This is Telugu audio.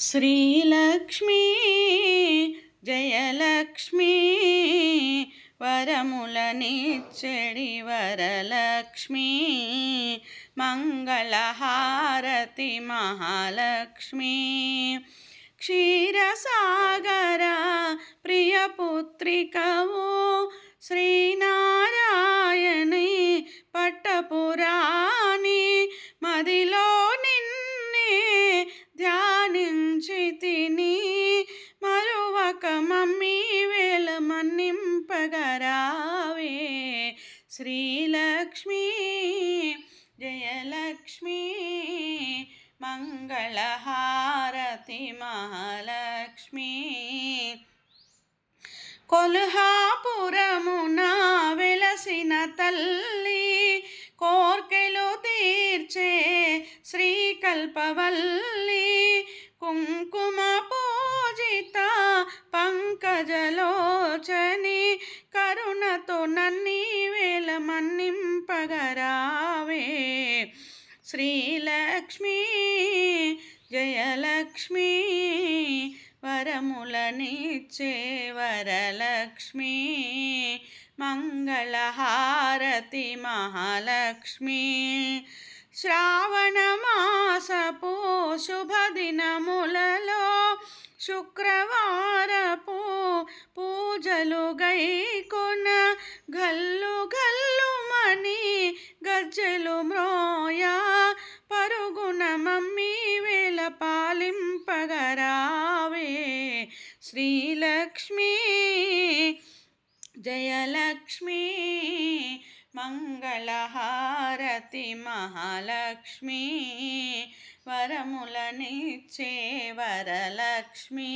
శ్రీలక్ష్మీ జయలక్ష్మీ వరములనిచ్చెడి వరలక్ష్మీ మంగళహారతి మహాలక్ష్మీ క్షీరసాగర ప్రియపుత్రికవు శ్రీనారాయణి పట్టపురాణి మదిలో నిన్నే ధ్యానించితిని మరువక మమ్మీ వేళ మన్నింపగరావే శ్రీలక్ష్మీ జయలక్ష్మీ మంగళహారతి మహాలక్ష్మీ కొల్హాపురమున వెలసిన తల్లి కోర్కెలు తీర్చే శ్రీకల్పవల్లి కుంకుమ పూజిత పంకజలోచని కరుణతో నన్ని వేళ మన్నింపగరావే శ్రీలక్ష్మీ జయలక్ష్మీ వరములనిచ్చే వరలక్ష్మీ మంగళహారతి మహాలక్ష్మీ శ్రావణమాసపు శుభదినములలో శుక్రవారపు పూజలు గైకొన గల్లు గల్లుమని గజ్జెలు మ్రోయా పరుగున మమ్మీ వేళ పాలింపగరావే శ్రీలక్ష్మీ జయలక్ష్మీ మంగళహారతి మహాలక్ష్మీ వరములనిచ్చే వరలక్ష్మీ